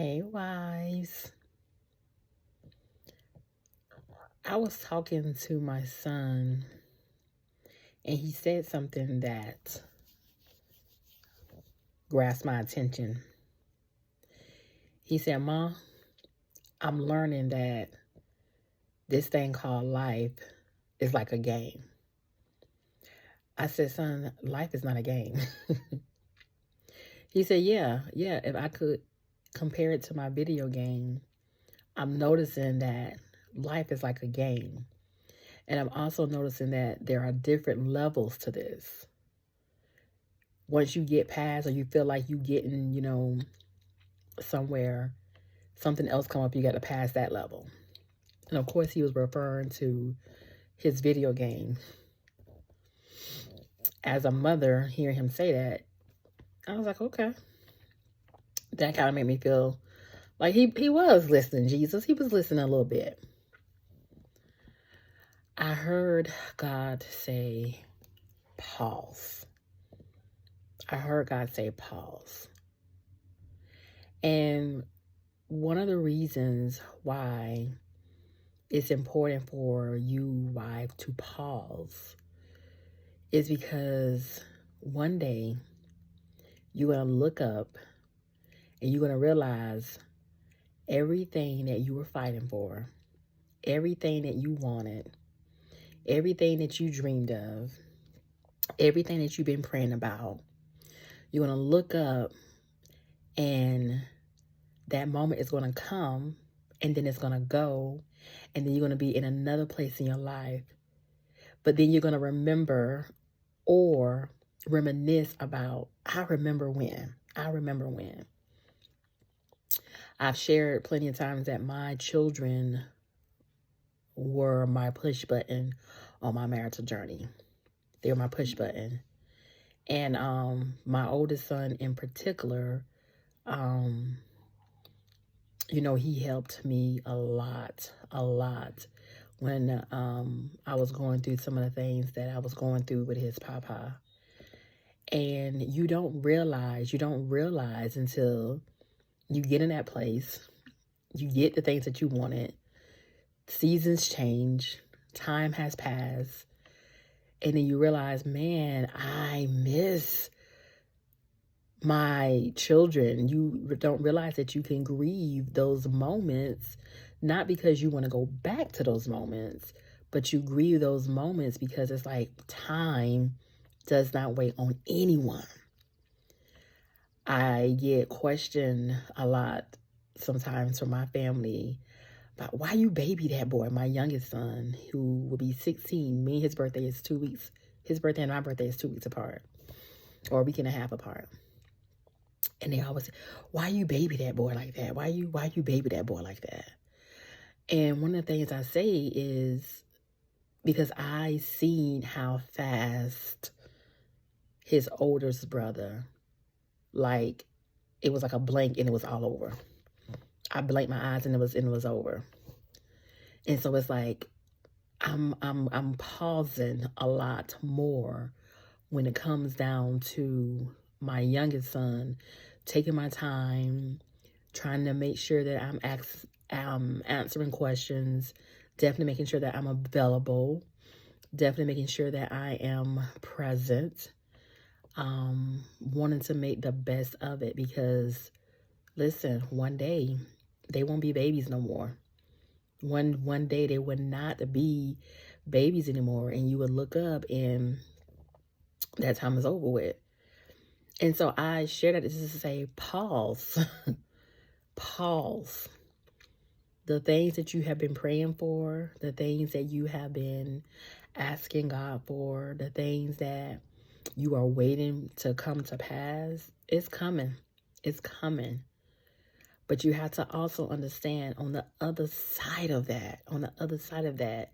Hey, wives. I was talking to my son, and he said something that grasped my attention. He said, "Mom, I'm learning that this thing called life is like a game." I said, "Son, life is not a game." He said, "Yeah, if I could compare it to my video game, I'm noticing that life is like a game. And I'm also noticing that there are different levels to this. Once you get past or you feel like you getting, somewhere, something else come up, you got to pass that level." And of course, he was referring to his video game. As a mother, hearing him say that, I was like, okay. That kind of made me feel like he was listening, Jesus. He was listening a little bit. I heard God say, pause. I heard God say, pause. And one of the reasons why it's important for you, wife, to pause is because one day you're going to look up and you're going to realize everything that you were fighting for, everything that you wanted, everything that you dreamed of, everything that you've been praying about. You're going to look up and that moment is going to come, and then it's going to go, and then you're going to be in another place in your life. But then you're going to remember or reminisce about, I remember when. I've shared plenty of times that my children were my push button on my marital journey. They were my push button. And my oldest son in particular, he helped me a lot when I was going through some of the things that I was going through with his papa. And you don't realize until you get in that place, you get the things that you wanted, seasons change, time has passed, and then you realize, man, I miss my children. You don't realize that you can grieve those moments, not because you want to go back to those moments, but you grieve those moments because it's like time does not wait on anyone. I get questioned a lot sometimes from my family about why you baby that boy, my youngest son, who will be 16. Me and his birthday is 2 weeks. His birthday and my birthday is 2 weeks apart, or a week and a half apart. And they always say, why you baby that boy like that? Why you baby that boy like that? And one of the things I say is because I seen how fast his oldest brother, like, it was like a blank and it was all over. I blinked my eyes and it was over. And so it's like I'm pausing a lot more when it comes down to my youngest son, taking my time, trying to make sure that I'm answering questions, definitely making sure that I'm available, definitely making sure that I am present, wanting to make the best of it because, listen, one day they won't be babies no more. One day they would not be babies anymore, and you would look up and that time is over with. And so I share that just to say, pause. Pause. The things that you have been praying for, the things that you have been asking God for, the things that you are waiting to come to pass, it's coming. It's coming. But you have to also understand on the other side of that,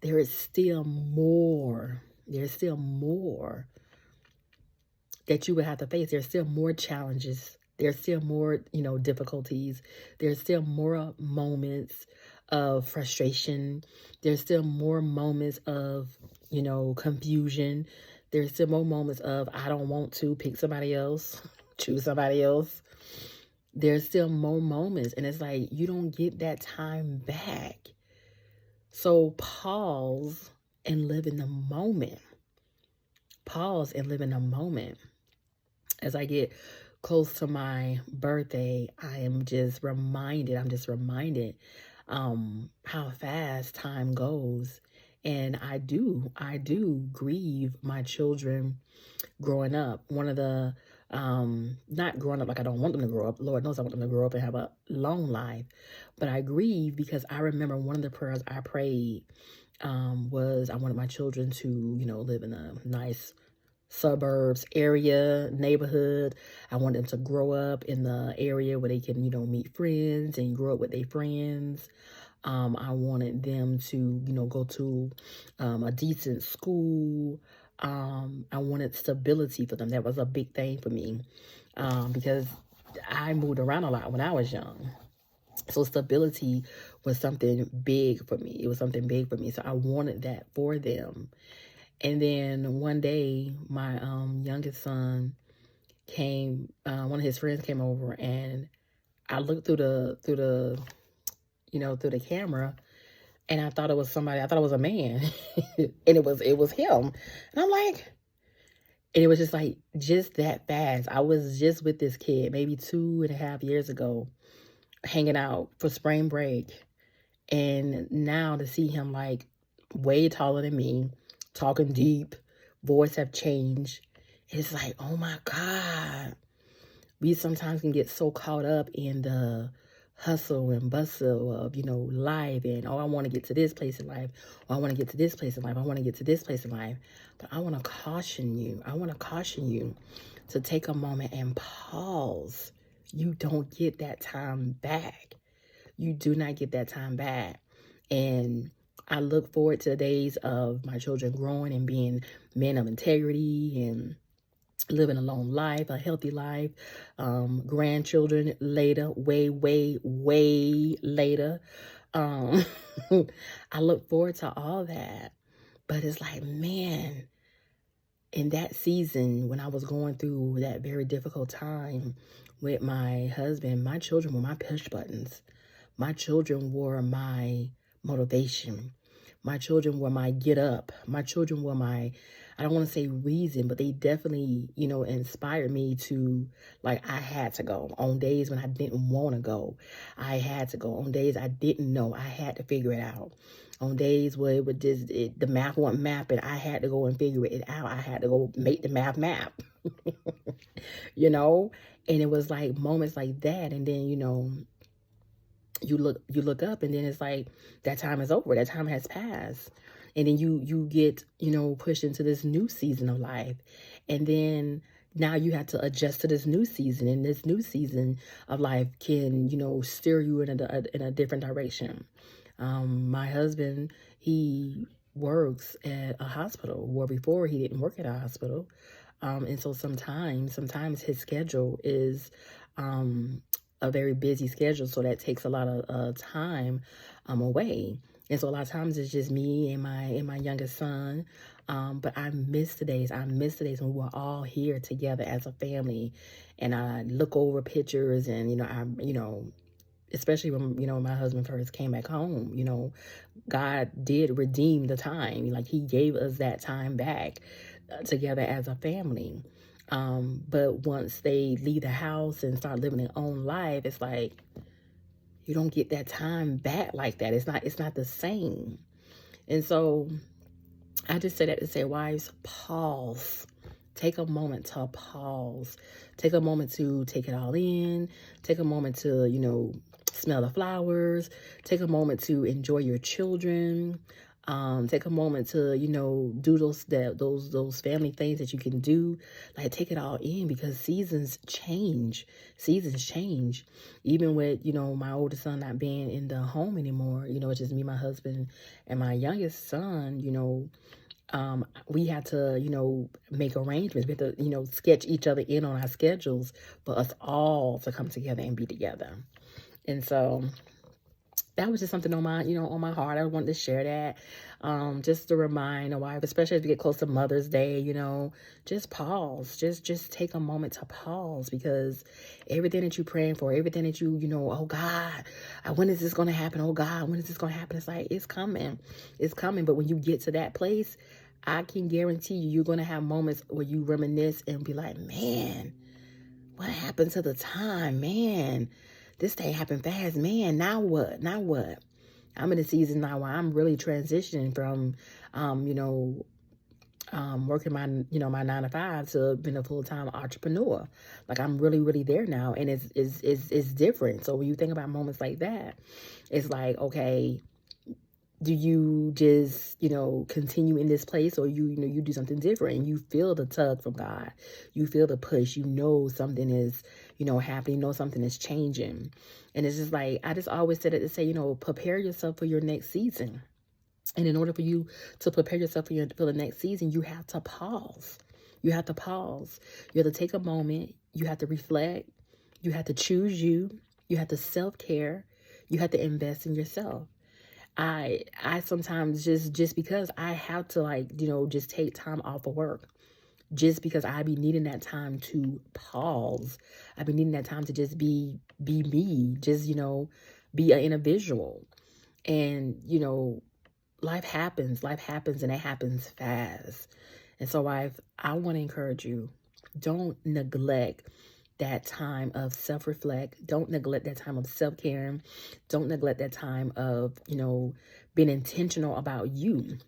there is still more. There's still more that you would have to face. There's still more challenges. There's still more, difficulties. There's still more moments of frustration. There's still more moments of, confusion. There's still more moments of, I don't want to pick somebody else, choose somebody else. there's still more moments, and it's like you don't get that time back. So pause and live in the moment. Pause and live in the moment. As I get close to my birthday, I'm just reminded how fast time goes. And I do grieve my children growing up. One of the, not growing up like I don't want them to grow up. Lord knows I want them to grow up and have a long life. But I grieve because I remember one of the prayers I prayed was I wanted my children to, live in a nice suburbs area, neighborhood. I want them to grow up in the area where they can, meet friends and grow up with their friends. I wanted them to, go to a decent school. I wanted stability for them. That was a big thing for me because I moved around a lot when I was young. So stability was something big for me. It was something big for me. So I wanted that for them. And then one day, my youngest son came. One of his friends came over, and I looked through the camera, and I thought it was somebody. I thought it was a man, and it was him. And I'm like, and it was just that fast. I was just with this kid maybe 2.5 years ago, hanging out for spring break, and now to see him way taller than me, talking deep, voice have changed. It's like, oh my God. We sometimes can get so caught up in the hustle and bustle of, life. And, I want to get to this place in life. Or I want to get to this place in life. I want to get to this place in life. But I want to caution you. To take a moment and pause. You don't get that time back. You do not get that time back. And I look forward to the days of my children growing and being men of integrity and living a long life, a healthy life, grandchildren later, way, way, way later. I look forward to all that. But it's like, man, in that season when I was going through that very difficult time with my husband, my children were my push buttons. My children were my motivation. My children were my get up. My children were my, I don't want to say reason, but they definitely, inspired me to, I had to go. On days when I didn't want to go, I had to go. On days I didn't know, I had to figure it out. On days where the math wasn't mapping, I had to go and figure it out. I had to go make the math map, And it was moments like that. And then, you look up, and then it's like that time is over. That time has passed. And then you get, pushed into this new season of life. And then now you have to adjust to this new season. And this new season of life can, steer you in a different direction. My husband, he works at a hospital, where before he didn't work at a hospital. And so sometimes his schedule is a very busy schedule, so that takes a lot of time away. And so a lot of times it's just me and my youngest son. But I miss the days. When we were all here together as a family. And I look over pictures, and especially when my husband first came back home, God did redeem the time. He gave us that time back together as a family. But once they leave the house and start living their own life, it's like you don't get that time back like that. It's not the same. And so I just say that to say, wives, pause. Take a moment to pause. Take a moment to take it all in. Take a moment to, smell the flowers. Take a moment to enjoy your children. Take a moment to, do those family things that you can do. Take it all in, because seasons change. Even with, my oldest son not being in the home anymore, it's just me, my husband, and my youngest son, we had to, make arrangements. We had to, sketch each other in on our schedules for us all to come together and be together. And so that was just something on my, on my heart. I wanted to share that. Just to remind a wife, especially as we get close to Mother's Day, just pause. Just take a moment to pause, because everything that you're praying for, everything that oh God, when is this going to happen? Oh God, when is this going to happen? It's like, it's coming. It's coming. But when you get to that place, I can guarantee you're going to have moments where you reminisce and be like, man, what happened to the time? Man, this thing happened fast. Man, now what? Now what? I'm in a season now where I'm really transitioning from, working my, my 9 to 5 to being a full-time entrepreneur. Like, I'm really, really there now. And it's different. So when you think about moments like that, it's like, okay, do you just, continue in this place, or you do something different, and you feel the tug from God, you feel the push, something is, happening, something is changing. And it's just like, I just always said it to say, prepare yourself for your next season. And in order for you to prepare yourself for the next season, you have to pause. You have to pause. You have to take a moment. You have to reflect. You have to choose you. You have to self-care. You have to invest in yourself. I sometimes just because I have to just take time off of work, just because I be needing that time to pause. I be needing that time to just be me, just, be an individual. And, life happens and it happens fast. And so I want to encourage you, don't neglect that time of self-reflect. Don't neglect that time of self-care. Don't neglect that time of, being intentional about you.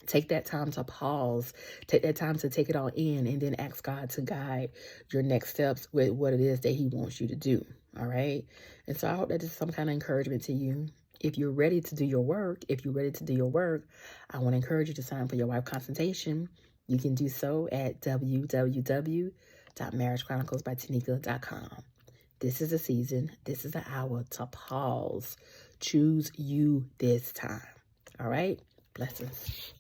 Take that time to pause. Take that time to take it all in, and then ask God to guide your next steps with what it is that he wants you to do. All right. And so I hope that is some kind of encouragement to you. If you're ready to do your work, I want to encourage you to sign up for your wife consultation. You can do so at www.marriagechroniclesbytanika.com. This is a season. This is an hour to pause. Choose you this time. All right? Blessings.